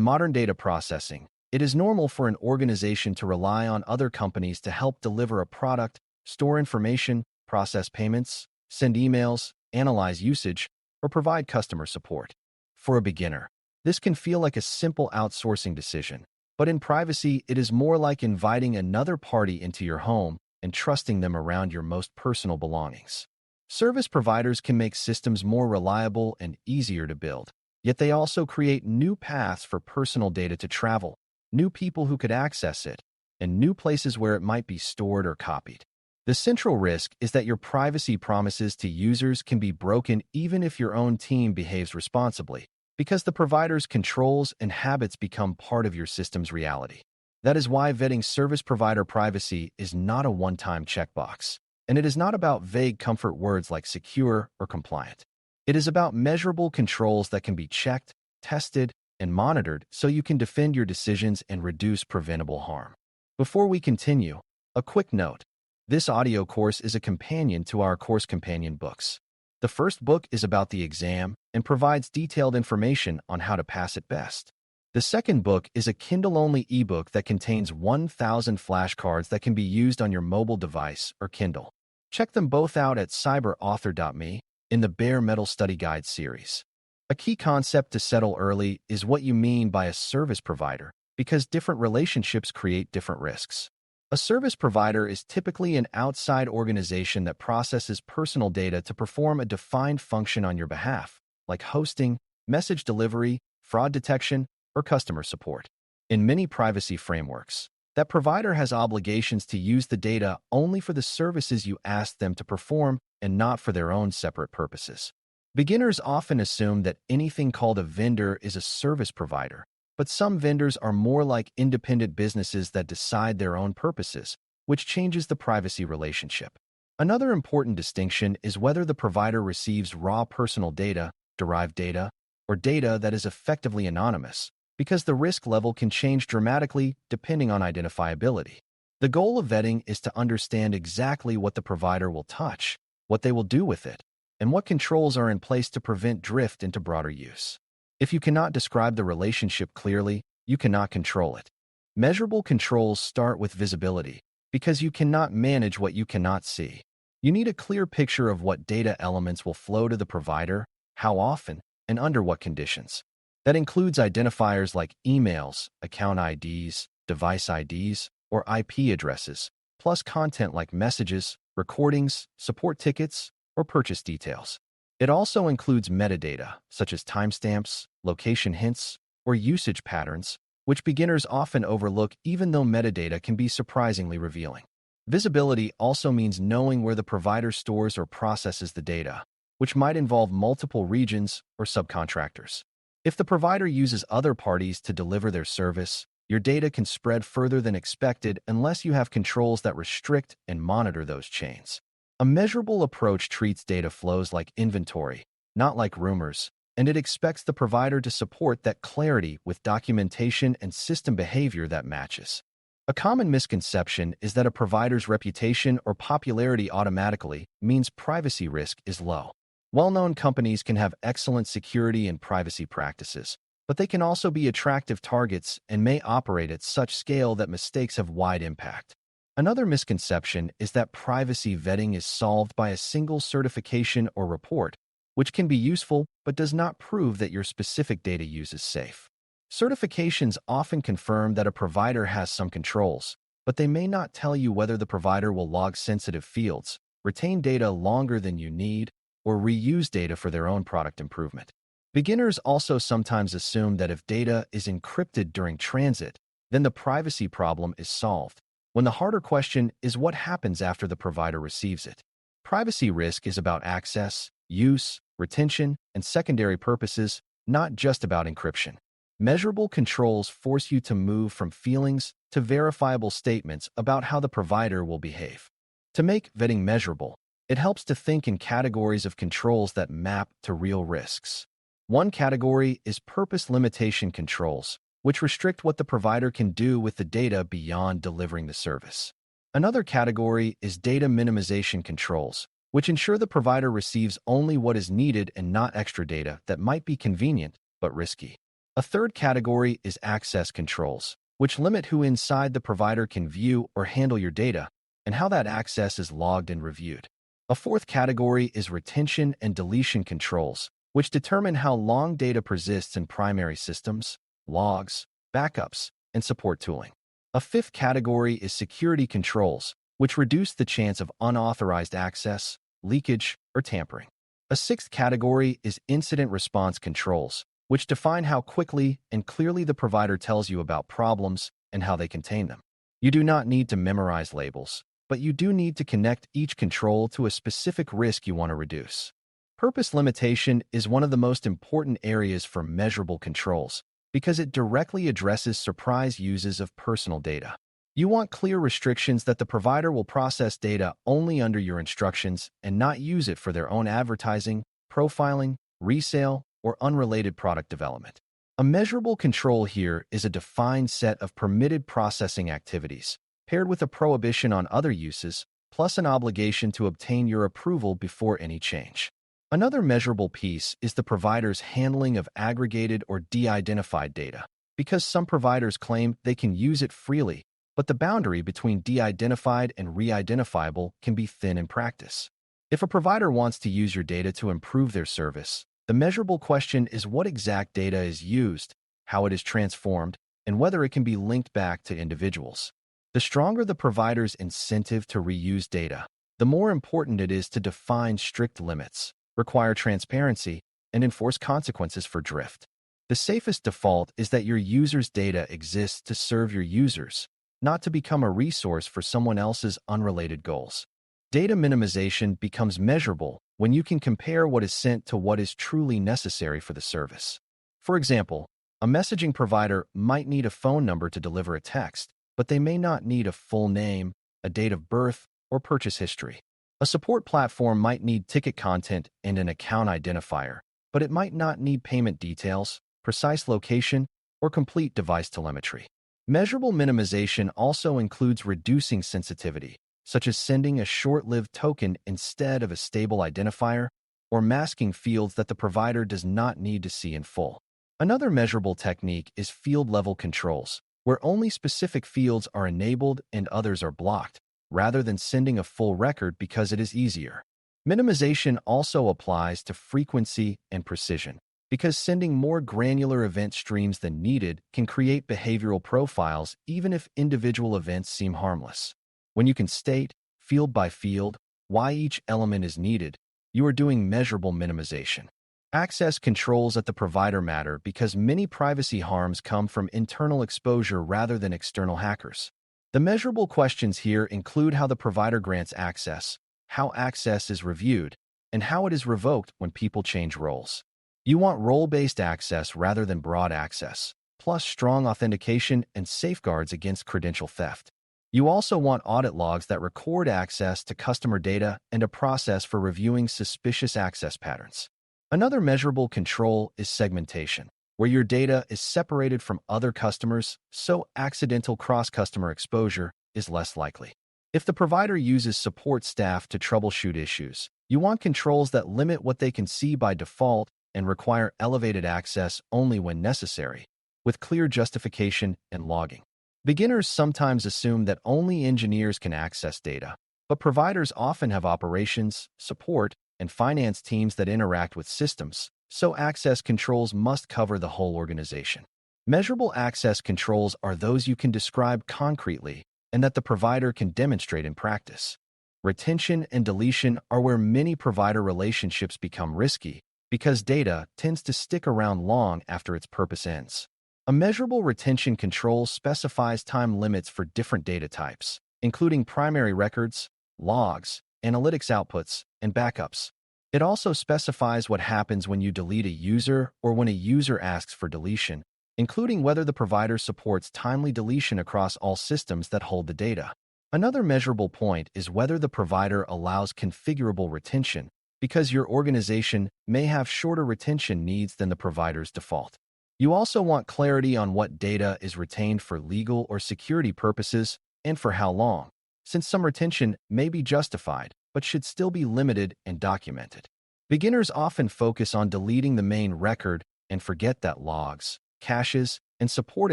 modern data processing, it is normal for an organization to rely on other companies to help deliver a product, store information, process payments, send emails, analyze usage, or provide customer support. For a beginner, this can feel like a simple outsourcing decision, but in privacy, it is more like inviting another party into your home and trusting them around your most personal belongings. Service providers can make systems more reliable and easier to build, yet they also create new paths for personal data to travel, new people who could access it, and new places where it might be stored or copied. The central risk is that your privacy promises to users can be broken even if your own team behaves responsibly, because the provider's controls and habits become part of your system's reality. That is why vetting service provider privacy is not a one-time checkbox, and it is not about vague comfort words like secure or compliant. It is about measurable controls that can be checked, tested, and monitored so you can defend your decisions and reduce preventable harm. Before we continue, a quick note. This audio course is a companion to our Course Companion books. The first book is about the exam and provides detailed information on how to pass it best. The second book is a Kindle-only ebook that contains 1,000 flashcards that can be used on your mobile device or Kindle. Check them both out at cyberauthor.me in the Bare Metal Study Guide series. A key concept to settle early is what you mean by a service provider, because different relationships create different risks. A service provider is typically an outside organization that processes personal data to perform a defined function on your behalf, like hosting, message delivery, fraud detection, or customer support. In many privacy frameworks, that provider has obligations to use the data only for the services you ask them to perform and not for their own separate purposes. Beginners often assume that anything called a vendor is a service provider, but some vendors are more like independent businesses that decide their own purposes, which changes the privacy relationship. Another important distinction is whether the provider receives raw personal data, derived data, or data that is effectively anonymous, because the risk level can change dramatically depending on identifiability. The goal of vetting is to understand exactly what the provider will touch, what they will do with it, and what controls are in place to prevent drift into broader use. If you cannot describe the relationship clearly, you cannot control it. Measurable controls start with visibility, because you cannot manage what you cannot see. You need a clear picture of what data elements will flow to the provider, how often, and under what conditions. That includes identifiers like emails, account IDs, device IDs, or IP addresses, plus content like messages, recordings, support tickets, or purchase details. It also includes metadata, such as timestamps, location hints, or usage patterns, which beginners often overlook even though metadata can be surprisingly revealing. Visibility also means knowing where the provider stores or processes the data, which might involve multiple regions or subcontractors. If the provider uses other parties to deliver their service, your data can spread further than expected unless you have controls that restrict and monitor those chains. A measurable approach treats data flows like inventory, not like rumors, and it expects the provider to support that clarity with documentation and system behavior that matches. A common misconception is that a provider's reputation or popularity automatically means privacy risk is low. Well-known companies can have excellent security and privacy practices, but they can also be attractive targets and may operate at such scale that mistakes have wide impact. Another misconception is that privacy vetting is solved by a single certification or report, which can be useful but does not prove that your specific data use is safe. Certifications often confirm that a provider has some controls, but they may not tell you whether the provider will log sensitive fields, retain data longer than you need, or reuse data for their own product improvement. Beginners also sometimes assume that if data is encrypted during transit, then the privacy problem is solved, when the harder question is what happens after the provider receives it. Privacy risk is about access, use, retention, and secondary purposes, not just about encryption. Measurable controls force you to move from feelings to verifiable statements about how the provider will behave. To make vetting measurable, it helps to think in categories of controls that map to real risks. One category is purpose limitation controls, which restrict what the provider can do with the data beyond delivering the service. Another category is data minimization controls, which ensure the provider receives only what is needed and not extra data that might be convenient but risky. A third category is access controls, which limit who inside the provider can view or handle your data and how that access is logged and reviewed. A fourth category is retention and deletion controls, which determine how long data persists in primary systems, logs, backups, and support tooling. A fifth category is security controls, which reduce the chance of unauthorized access, leakage, or tampering. A sixth category is incident response controls, which define how quickly and clearly the provider tells you about problems and how they contain them. You do not need to memorize labels, but you do need to connect each control to a specific risk you want to reduce. Purpose limitation is one of the most important areas for measurable controls because it directly addresses surprise uses of personal data. You want clear restrictions that the provider will process data only under your instructions and not use it for their own advertising, profiling, resale, or unrelated product development. A measurable control here is a defined set of permitted processing activities, paired with a prohibition on other uses, plus an obligation to obtain your approval before any change. Another measurable piece is the provider's handling of aggregated or de-identified data, because some providers claim they can use it freely, but the boundary between de-identified and re-identifiable can be thin in practice. If a provider wants to use your data to improve their service, the measurable question is what exact data is used, how it is transformed, and whether it can be linked back to individuals. The stronger the provider's incentive to reuse data, the more important it is to define strict limits, require transparency, and enforce consequences for drift. The safest default is that your user's data exists to serve your users, not to become a resource for someone else's unrelated goals. Data minimization becomes measurable when you can compare what is sent to what is truly necessary for the service. For example, a messaging provider might need a phone number to deliver a text, but they may not need a full name, a date of birth, or purchase history. A support platform might need ticket content and an account identifier, but it might not need payment details, precise location, or complete device telemetry. Measurable minimization also includes reducing sensitivity, such as sending a short-lived token instead of a stable identifier, or masking fields that the provider does not need to see in full. Another measurable technique is field-level controls, where only specific fields are enabled and others are blocked, rather than sending a full record because it is easier. Minimization also applies to frequency and precision, because sending more granular event streams than needed can create behavioral profiles even if individual events seem harmless. When you can state, field by field, why each element is needed, you are doing measurable minimization. Access controls at the provider matter because many privacy harms come from internal exposure rather than external hackers. The measurable questions here include how the provider grants access, how access is reviewed, and how it is revoked when people change roles. You want role-based access rather than broad access, plus strong authentication and safeguards against credential theft. You also want audit logs that record access to customer data and a process for reviewing suspicious access patterns. Another measurable control is segmentation, where your data is separated from other customers, so accidental cross-customer exposure is less likely. If the provider uses support staff to troubleshoot issues, you want controls that limit what they can see by default and require elevated access only when necessary, with clear justification and logging. Beginners sometimes assume that only engineers can access data, but providers often have operations, support, and finance teams that interact with systems, so access controls must cover the whole organization. Measurable access controls are those you can describe concretely and that the provider can demonstrate in practice. Retention and deletion are where many provider relationships become risky because data tends to stick around long after its purpose ends. A measurable retention control specifies time limits for different data types, including primary records, logs, analytics outputs, and backups. It also specifies what happens when you delete a user or when a user asks for deletion, including whether the provider supports timely deletion across all systems that hold the data. Another measurable point is whether the provider allows configurable retention, because your organization may have shorter retention needs than the provider's default. You also want clarity on what data is retained for legal or security purposes and for how long, since some retention may be justified but should still be limited and documented. Beginners often focus on deleting the main record and forget that logs, caches, and support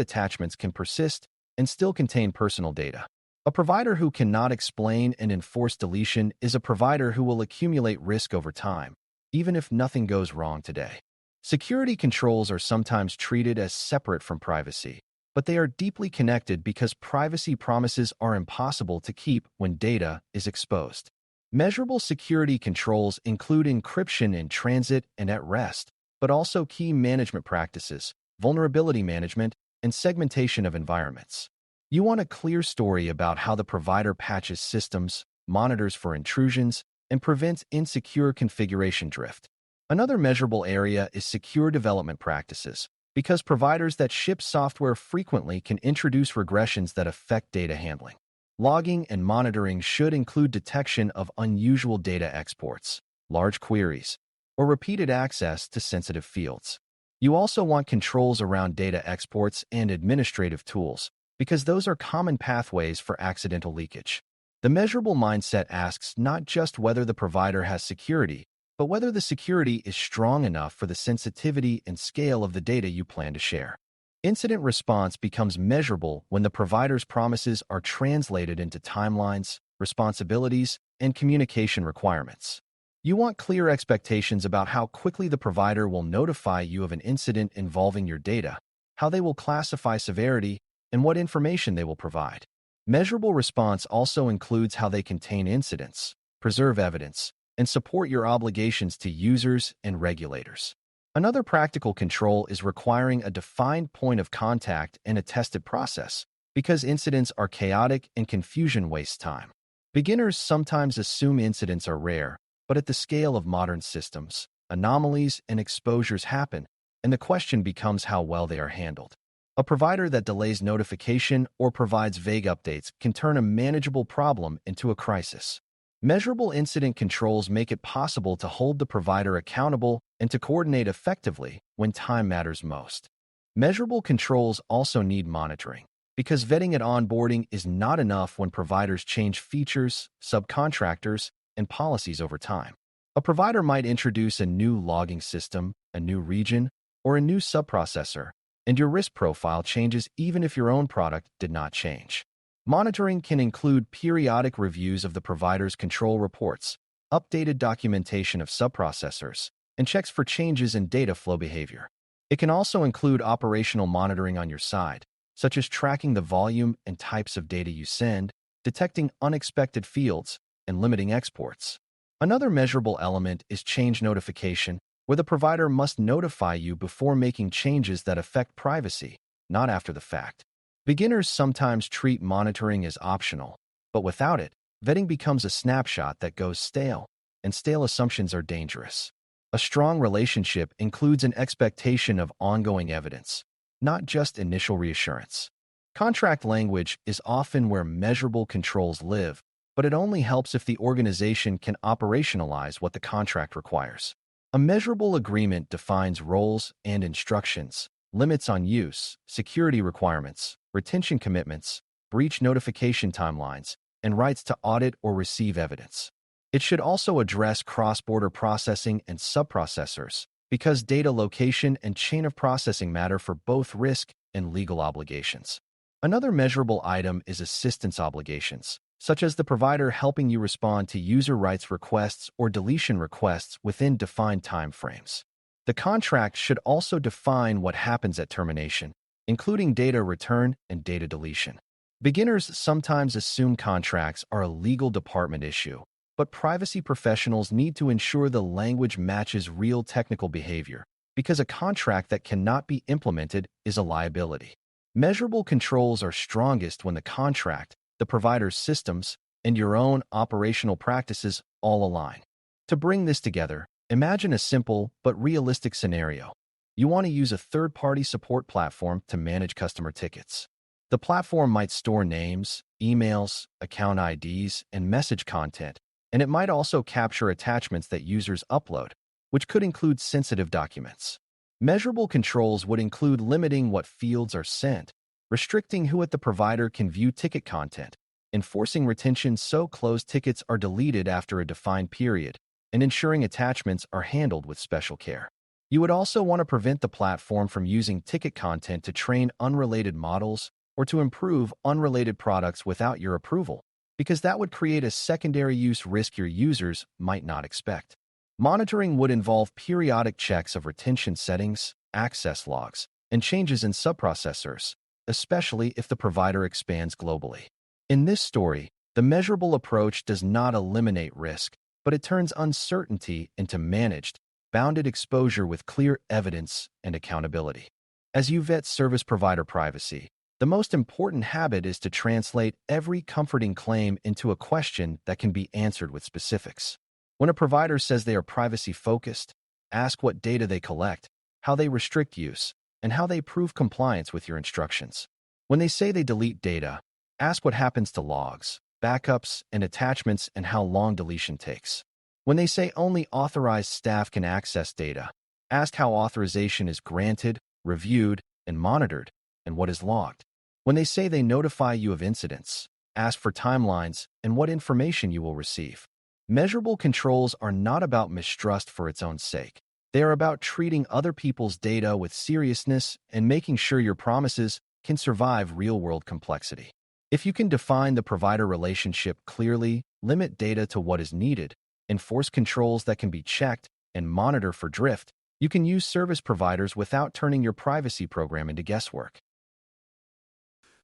attachments can persist and still contain personal data. A provider who cannot explain and enforce deletion is a provider who will accumulate risk over time, even if nothing goes wrong today. Security controls are sometimes treated as separate from privacy, but they are deeply connected because privacy promises are impossible to keep when data is exposed. Measurable security controls include encryption in transit and at rest, but also key management practices, vulnerability management, and segmentation of environments. You want a clear story about how the provider patches systems, monitors for intrusions, and prevents insecure configuration drift. Another measurable area is secure development practices, because providers that ship software frequently can introduce regressions that affect data handling. Logging and monitoring should include detection of unusual data exports, large queries, or repeated access to sensitive fields. You also want controls around data exports and administrative tools, because those are common pathways for accidental leakage. The measurable mindset asks not just whether the provider has security, but whether the security is strong enough for the sensitivity and scale of the data you plan to share. Incident response becomes measurable when the provider's promises are translated into timelines, responsibilities, and communication requirements. You want clear expectations about how quickly the provider will notify you of an incident involving your data, how they will classify severity, and what information they will provide. Measurable response also includes how they contain incidents, preserve evidence, and support your obligations to users and regulators. Another practical control is requiring a defined point of contact and a tested process, because incidents are chaotic and confusion wastes time. Beginners sometimes assume incidents are rare, but at the scale of modern systems, anomalies and exposures happen, and the question becomes how well they are handled. A provider that delays notification or provides vague updates can turn a manageable problem into a crisis. Measurable incident controls make it possible to hold the provider accountable and to coordinate effectively when time matters most. Measurable controls also need monitoring, because vetting at onboarding is not enough when providers change features, subcontractors, and policies over time. A provider might introduce a new logging system, a new region, or a new subprocessor, and your risk profile changes even if your own product did not change. Monitoring can include periodic reviews of the provider's control reports, updated documentation of subprocessors, and checks for changes in data flow behavior. It can also include operational monitoring on your side, such as tracking the volume and types of data you send, detecting unexpected fields, and limiting exports. Another measurable element is change notification, where the provider must notify you before making changes that affect privacy, not after the fact. Beginners sometimes treat monitoring as optional, but without it, vetting becomes a snapshot that goes stale, and stale assumptions are dangerous. A strong relationship includes an expectation of ongoing evidence, not just initial reassurance. Contract language is often where measurable controls live, but it only helps if the organization can operationalize what the contract requires. A measurable agreement defines roles and instructions, limits on use, security requirements, retention commitments, breach notification timelines, and rights to audit or receive evidence. It should also address cross-border processing and subprocessors, because data location and chain of processing matter for both risk and legal obligations. Another measurable item is assistance obligations, such as the provider helping you respond to user rights requests or deletion requests within defined timeframes. The contract should also define what happens at termination, including data return and data deletion. Beginners sometimes assume contracts are a legal department issue, but privacy professionals need to ensure the language matches real technical behavior, because a contract that cannot be implemented is a liability. Measurable controls are strongest when the contract, the provider's systems, and your own operational practices all align. To bring this together, imagine a simple but realistic scenario. You want to use a third-party support platform to manage customer tickets. The platform might store names, emails, account IDs, and message content, and it might also capture attachments that users upload, which could include sensitive documents. Measurable controls would include limiting what fields are sent, restricting who at the provider can view ticket content, enforcing retention so closed tickets are deleted after a defined period, and ensuring attachments are handled with special care. You would also want to prevent the platform from using ticket content to train unrelated models or to improve unrelated products without your approval, because that would create a secondary use risk your users might not expect. Monitoring would involve periodic checks of retention settings, access logs, and changes in subprocessors, especially if the provider expands globally. In this story, the measurable approach does not eliminate risk, but it turns uncertainty into managed, bounded exposure with clear evidence and accountability. As you vet service provider privacy, the most important habit is to translate every comforting claim into a question that can be answered with specifics. When a provider says they are privacy-focused, ask what data they collect, how they restrict use, and how they prove compliance with your instructions. When they say they delete data, ask what happens to logs, backups, and attachments and how long deletion takes. When they say only authorized staff can access data, ask how authorization is granted, reviewed, and monitored, and what is logged. When they say they notify you of incidents, ask for timelines and what information you will receive. Measurable controls are not about mistrust for its own sake. They are about treating other people's data with seriousness and making sure your promises can survive real-world complexity. If you can define the provider relationship clearly, limit data to what is needed, enforce controls that can be checked, and monitor for drift, you can use service providers without turning your privacy program into guesswork.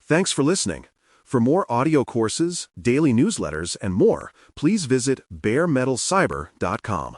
Thanks for listening. For more audio courses, daily newsletters, and more, please visit baremetalcyber.com.